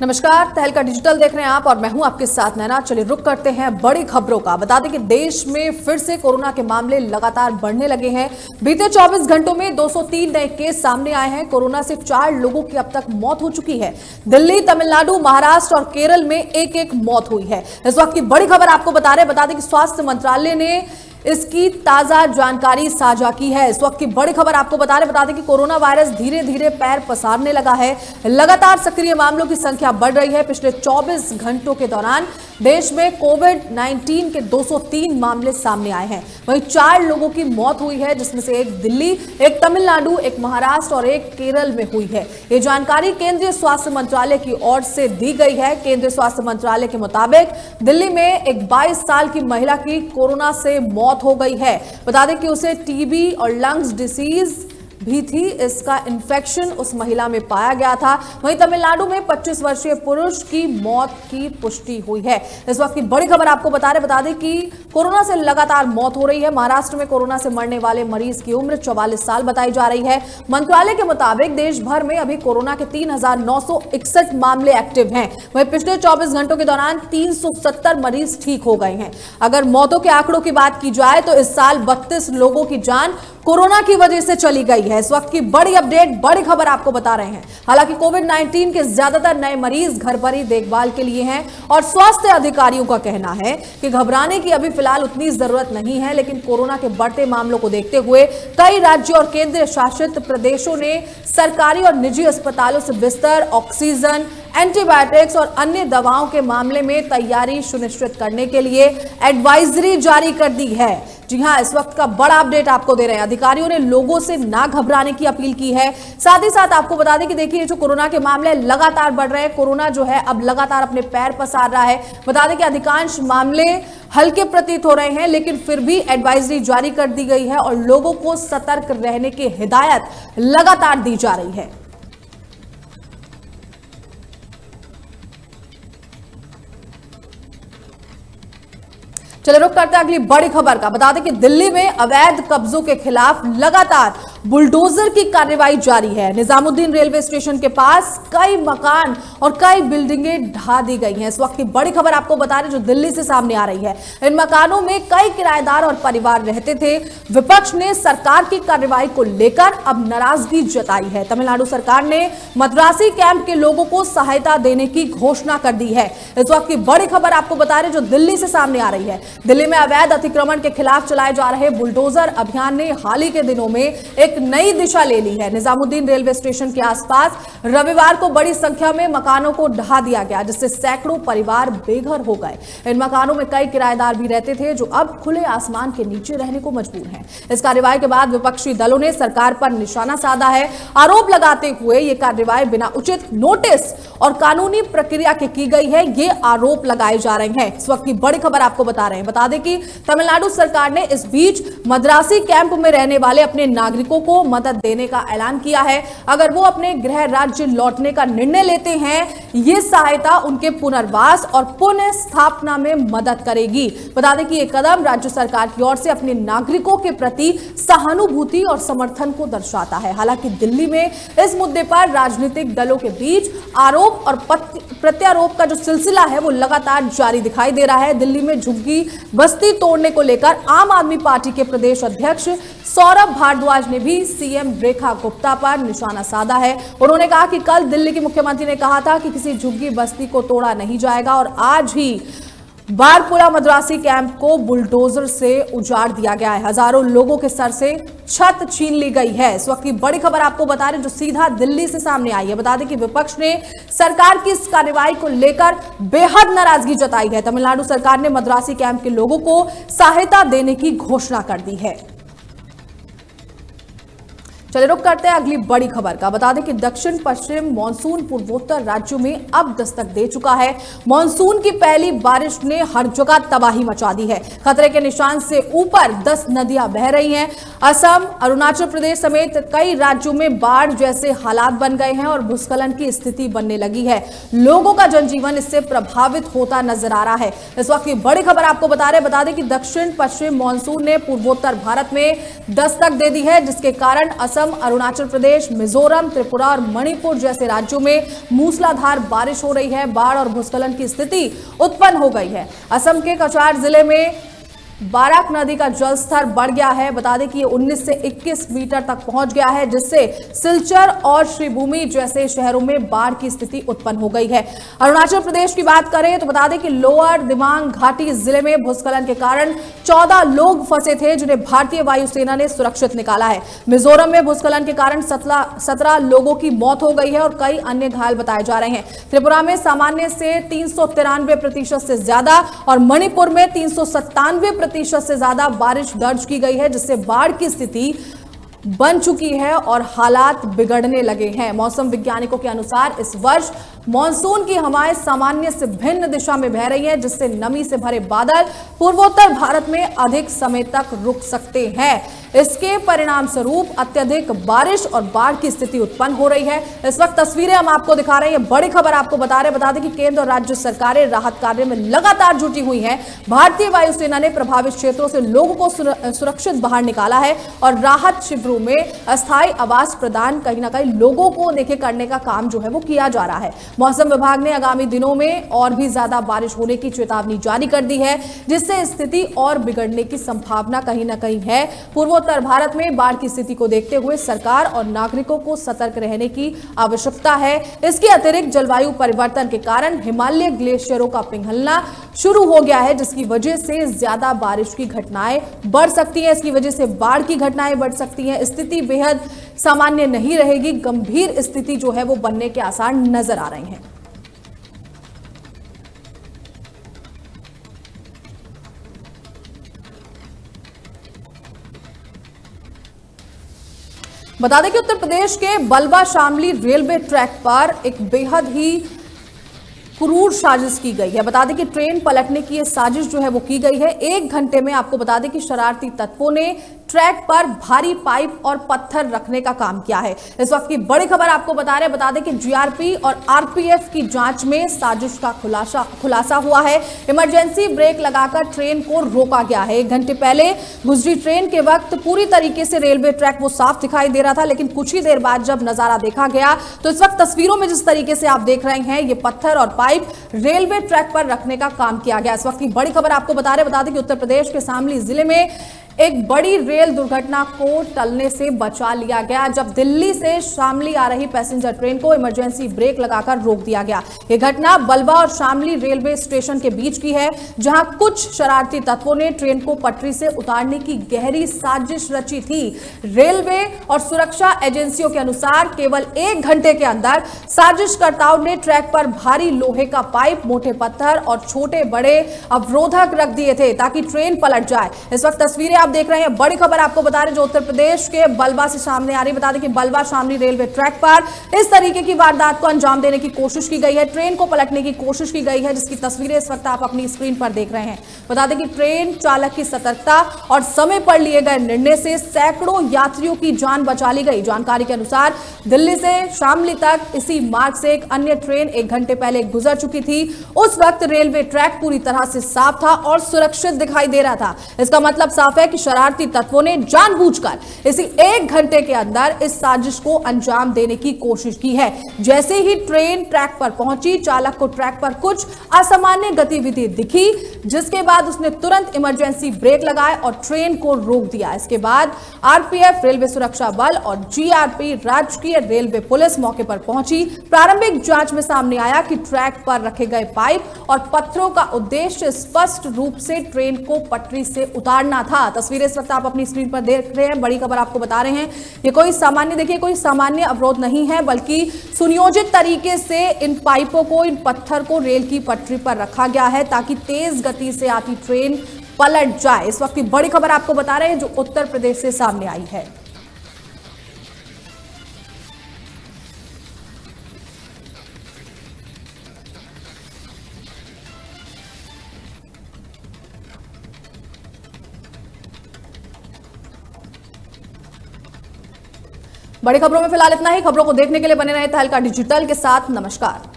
नमस्कार, तहलका डिजिटल देख रहे हैं आप और मैं हूं आपके साथ नैना। चलिए रुक करते हैं बड़ी खबरों का। बता दें कि देश में फिर से कोरोना के मामले लगातार बढ़ने लगे हैं। बीते 24 घंटों में 203 नए केस सामने आए हैं। कोरोना से 4 लोगों की अब तक मौत हो चुकी है। दिल्ली, तमिलनाडु, महाराष्ट्र और केरल में एक एक मौत हुई है। इस वक्त की बड़ी खबर आपको बता दें कि स्वास्थ्य मंत्रालय ने इसकी ताजा जानकारी साझा की है। इस वक्त की बड़ी खबर आपको बता दें कि कोरोना वायरस धीरे धीरे पैर पसारने लगा है। लगातार सक्रिय मामलों की संख्या बढ़ रही है। पिछले 24 घंटों के दौरान देश में कोविड-19 के 203 मामले सामने आए हैं। वहीं 4 लोगों की मौत हुई है, जिसमें से एक दिल्ली, एक तमिलनाडु, एक महाराष्ट्र और एक केरल में हुई है। ये जानकारी केंद्रीय स्वास्थ्य मंत्रालय की ओर से दी गई है। केंद्रीय स्वास्थ्य मंत्रालय के मुताबिक दिल्ली में एक 22 साल की महिला की कोरोना से मौत हो गई है। बता दें कि उसे टीबी और लंग्स डिसीज भी थी। इसका इन्फेक्शन उस महिला में पाया गया था। वहीं तमिलनाडु में 25 वर्षीय पुरुष की मौत की पुष्टि हुई है। इस वक्त की बड़ी खबर आपको बता दें कि कोरोना से लगातार मौत हो रही है। महाराष्ट्र में कोरोना से मरने वाले मरीज की उम्र 44 साल बताई जा रही है। मंत्रालय के मुताबिक देश भर में अभी कोरोना के 3,961 मामले एक्टिव हैं। वहीं पिछले 24 घंटों के दौरान 370 मरीज ठीक हो गए हैं। अगर मौतों के आंकड़ों की बात की जाए तो इस साल 32 लोगों की जान कोरोना की वजह से चली गई है। इस वक्त की बड़ी अपडेट, बड़ी खबर आपको बता रहे हैं। हालांकि कोविड-19 के ज्यादातर नए मरीज घर पर ही देखभाल के लिए हैं और स्वास्थ्य अधिकारियों का कहना है कि घबराने की अभी फिलहाल उतनी जरूरत नहीं है। लेकिन कोरोना के बढ़ते मामलों को देखते हुए कई राज्यों और केंद्र शासित प्रदेशों ने सरकारी और निजी अस्पतालों से बिस्तर, ऑक्सीजन, एंटीबायोटिक्स और अन्य दवाओं के मामले में तैयारी सुनिश्चित करने के लिए एडवाइजरी जारी कर दी है। जी हां, इस वक्त का बड़ा अपडेट आपको दे रहे हैं। अधिकारियों ने लोगों से ना घबराने की अपील की है। साथ ही साथ आपको बता दें कि देखिए, जो कोरोना के मामले लगातार बढ़ रहे हैं, कोरोना जो है अब लगातार अपने पैर पसार रहा है। बता दें कि अधिकांश मामले हल्के प्रतीत हो रहे हैं, लेकिन फिर भी एडवाइजरी जारी कर दी गई है और लोगों को सतर्क रहने की हिदायत लगातार दी जा रही है। चलिए रुक करते हैं अगली बड़ी खबर का। बता दें कि दिल्ली में अवैध कब्जों के खिलाफ लगातार बुलडोजर की कार्रवाई जारी है। निजामुद्दीन रेलवे स्टेशन के पास कई मकान और कई बिल्डिंगें ढा दी गई हैं। इस वक्त की बड़ी खबर आपको बता रहे जो दिल्ली से सामने आ रही है। इन मकानों में कई किराएदार और परिवार रहते थे। विपक्ष ने सरकार की कार्रवाई को लेकर अब नाराजगी जताई है। तमिलनाडु सरकार ने मद्रासी कैंप के लोगों को सहायता देने की घोषणा कर दी है। इस वक्त की बड़ी खबर आपको बता रहे जो दिल्ली से सामने आ रही है। दिल्ली में अवैध अतिक्रमण के खिलाफ चलाए जा रहे बुलडोजर अभियान ने हाल ही के दिनों में एक नई दिशा ले ली है। निजामुद्दीन रेलवे स्टेशन के आसपास रविवार को बड़ी संख्या में मकानों को ढहा दिया गया, जिससे सैकड़ों परिवार बेघर हो गए। इन मकानों में कई किराएदार भी रहते थे, जो अब खुले आसमान के नीचे रहने को मजबूर हैं। इस कार्रवाई के बाद विपक्षी दलों ने सरकार पर निशाना साधा है। आरोप लगाते हुए यह कार्रवाई बिना उचित नोटिस और कानूनी प्रक्रिया के की गई है, ये आरोप लगाए जा रहे हैं। इस वक्त की बड़ी खबर आपको बता रहे हैं। बता दें कि तमिलनाडु सरकार ने इस बीच मद्रासी कैंप में रहने वाले अपने नागरिकों को मदद देने का ऐलान किया है। अगर वो अपने गृह राज्य लौटने का निर्णय लेते हैं, ये सहायता उनके पुनर्वास और पुनः स्थापना में मदद करेगी। बता दें कि यह कदम राज्य सरकार की ओर से अपने नागरिकों के प्रति सहानुभूति और समर्थन को दर्शाता है। हालांकि दिल्ली में इस मुद्दे पर राजनीतिक दलों के बीच आरोप और प्रत्यारोप का जो सिलसिला है वो लगातार जारी दिखाई दे रहा है। दिल्ली में झुग्गी बस्ती तोड़ने को लेकर आम आदमी पार्टी के प्रदेश अध्यक्ष सौरभ भारद्वाज ने भी सीएम रेखा गुप्ता पर निशाना साधा है। उन्होंने कहा कि कल दिल्ली के मुख्यमंत्री ने कहा था कि किसी झुग्गी बस्ती को तोड़ा नहीं जाएगा और आज ही बारपुरा मद्रासी कैंप को बुलडोजर से उजाड़ दिया गया है। हजारों लोगों के सर से छत छीन ली गई है। इस वक्त की बड़ी खबर आपको बता रहे जो सीधा दिल्ली से सामने आई है। बता दें कि विपक्ष ने सरकार की इस कार्रवाई को लेकर बेहद नाराजगी जताई है। तमिलनाडु सरकार ने मद्रासी कैंप के लोगों को सहायता देने की घोषणा कर दी है। चलिए रुक करते हैं अगली बड़ी खबर का। बता दें कि दक्षिण पश्चिम मानसून पूर्वोत्तर राज्यों में अब दस्तक दे चुका है। मानसून की पहली बारिश ने हर जगह तबाही मचा दी है। खतरे के निशान से ऊपर 10 नदियां बह रही हैं। असम, अरुणाचल प्रदेश समेत कई राज्यों में बाढ़ जैसे हालात बन गए हैं और भूस्खलन की स्थिति बनने लगी है। लोगों का जनजीवन इससे प्रभावित होता नजर आ रहा है। इस वक्त की बड़ी खबर आपको बता दें कि दक्षिण पश्चिम मानसून ने पूर्वोत्तर भारत में दस्तक दे दी है, जिसके कारण असम, असम, अरुणाचल प्रदेश, मिजोरम, त्रिपुरा और मणिपुर जैसे राज्यों में मूसलाधार बारिश हो रही है। बाढ़ और भूस्खलन की स्थिति उत्पन्न हो गई है। असम के कछार जिले में बाराक नदी का जलस्तर बढ़ गया है। बता दें कि ये 19 से 21 मीटर तक पहुंच गया है, जिससे सिलचर और श्रीभूमि जैसे शहरों में बाढ़ की स्थिति उत्पन्न हो गई है। अरुणाचल प्रदेश की बात करें तो बता दें कि लोअर दिबांग घाटी जिले में भूस्खलन के कारण 14 लोग फंसे थे, जिन्हें भारतीय वायुसेना ने सुरक्षित निकाला है। मिजोरम में भूस्खलन के कारण 17 लोगों की मौत हो गई है और कई अन्य घायल बताए जा रहे हैं। त्रिपुरा में सामान्य से 393% से ज्यादा और मणिपुर में 397% से ज्यादा बारिश दर्ज की गई है, जिससे बाढ़ की स्थिति बन चुकी है और हालात बिगड़ने लगे हैं। मौसम वैज्ञानिकों के अनुसार इस वर्ष मानसून की हवाएं सामान्य से भिन्न दिशा में बह रही हैं, जिससे नमी से भरे बादल पूर्वोत्तर भारत में अधिक समय तक रुक सकते हैं। इसके परिणाम स्वरूप अत्यधिक बारिश और बाढ़ की स्थिति उत्पन्न हो रही है। इस वक्त तस्वीरें हम आपको दिखा रहे हैं, बड़ी खबर आपको बता दें कि केंद्र और राज्य सरकारें राहत कार्य में लगातार जुटी हुई हैं। भारतीय वायुसेना ने प्रभावित क्षेत्रों से लोगों को सुरक्षित बाहर निकाला है और राहत शिविरों में अस्थायी आवास प्रदान कहीं ना कहीं लोगों को देखे करने का काम जो है वो किया जा रहा है। मौसम विभाग ने आगामी दिनों में और भी ज्यादा बारिश होने की चेतावनी जारी कर दी है, जिससे स्थिति और बिगड़ने की संभावना कहीं ना कहीं है। पूर्वोत्तर भारत में बाढ़ की स्थिति को देखते हुए सरकार और नागरिकों को सतर्क रहने की आवश्यकता है। इसके अतिरिक्त जलवायु परिवर्तन के कारण हिमालय ग्लेशियरों का पिघलना शुरू हो गया है, जिसकी वजह से ज्यादा बारिश की घटनाएं बढ़ सकती हैं। इसकी वजह से बाढ़ की घटनाएं बढ़ सकती हैं। स्थिति बेहद सामान्य नहीं रहेगी, गंभीर स्थिति जो है वो बनने के आसार नजर आ रहे हैं। बता दें कि उत्तर प्रदेश के बलवा शामली रेलवे ट्रैक पर एक बेहद ही क्रूर साजिश की गई है। बता दें कि ट्रेन पलटने की यह साजिश जो है वो की गई है। 1 घंटे में आपको बता दें कि शरारती तत्वों ने ट्रैक पर भारी पाइप और पत्थर रखने का काम किया है। इस वक्त की बड़ी खबर आपको बता दें कि जीआरपी और आरपीएफ की जांच में साजिश का खुलासा हुआ है। इमरजेंसी ब्रेक लगाकर ट्रेन को रोका गया है। 1 घंटे पहले गुजरी ट्रेन के वक्त पूरी तरीके से रेलवे ट्रैक वो साफ दिखाई दे रहा था, लेकिन कुछ ही देर बाद जब नजारा देखा गया तो इस वक्त तस्वीरों में जिस तरीके से आप देख रहे हैं, ये पत्थर और पाइप रेलवे ट्रैक पर रखने का काम किया गया। इस वक्त की बड़ी खबर आपको बता दें कि उत्तर प्रदेश के शामली जिले में एक बड़ी रेल दुर्घटना को टलने से बचा लिया गया, जब दिल्ली से शामली आ रही पैसेंजर ट्रेन को इमरजेंसी ब्रेक लगाकर रोक दिया गया। यह घटना बलवा और शामली रेलवे स्टेशन के बीच की है, जहां कुछ शरारती तत्वों ने ट्रेन को पटरी से उतारने की गहरी साजिश रची थी। रेलवे और सुरक्षा एजेंसियों के अनुसार केवल 1 घंटे के अंदर साजिशकर्ताओं ने ट्रैक पर भारी लोहे का पाइप, मोटे पत्थर और छोटे बड़े अवरोधक रख दिए थे ताकि ट्रेन पलट जाए। इस वक्त तस्वीरें आप देख रहे हैं, बड़ी खबर आपको बता रहे हैं जो उत्तर प्रदेश के बलवा से सामने आ रही है। बता दें कि बलवा शामली रेलवे ट्रैक पर इस तरीके की वारदात को अंजाम देने की कोशिश की गई है। ट्रेन को पलटने की कोशिश की गई है, जिसकी तस्वीरें इस वक्त आप अपनी स्क्रीन पर देख रहे हैं। बता दें कि ट्रेन चालक की सतर्कता और समय पर लिए गए निर्णय से सैकड़ों यात्रियों की जान बचा ली गई। जानकारी के अनुसार दिल्ली से शामली तक इसी मार्ग से एक अन्य ट्रेन 1 घंटे पहले गुजर चुकी थी। उस वक्त रेलवे ट्रैक पूरी तरह से साफ था और सुरक्षित दिखाई दे रहा था। इसका मतलब साफ है कि शरारती तत्वों ने जानबूझकर इसी 1 घंटे के अंदर इस साजिश को अंजाम देने की कोशिश की है। जैसे ही ट्रेन ट्रैक पर पहुंची, चालक को ट्रैक पर कुछ असामान्य गतिविधि दिखी, जिसके बाद उसने तुरंत इमरजेंसी ब्रेक लगाए और ट्रेन को रोक दिया। इसके बाद आरपीएफ, रेलवे सुरक्षा बल और जीआरपी, राजकीय रेलवे पुलिस मौके पर पहुंची। प्रारंभिक जांच में सामने आया कि ट्रैक पर रखे गए पाइप और पत्थरों का उद्देश्य स्पष्ट रूप से ट्रेन को पटरी से उतारना था। तस्वीरें इस वक्त आप अपनी स्क्रीन पर देख रहे हैं, बड़ी खबर आपको बता रहे हैं। ये कोई सामान्य अवरोध नहीं है, बल्कि सुनियोजित तरीके से इन पाइपों को, इन पत्थर को रेल की पटरी पर रखा गया है ताकि तेज गति से आती ट्रेन पलट जाए। इस वक्त की बड़ी खबर आपको बता रहे हैं जो उत्तर प्रदेश से सामने आई है। बड़ी खबरों में फिलहाल इतना ही। खबरों को देखने के लिए बने रहे तहलका डिजिटल के साथ। नमस्कार।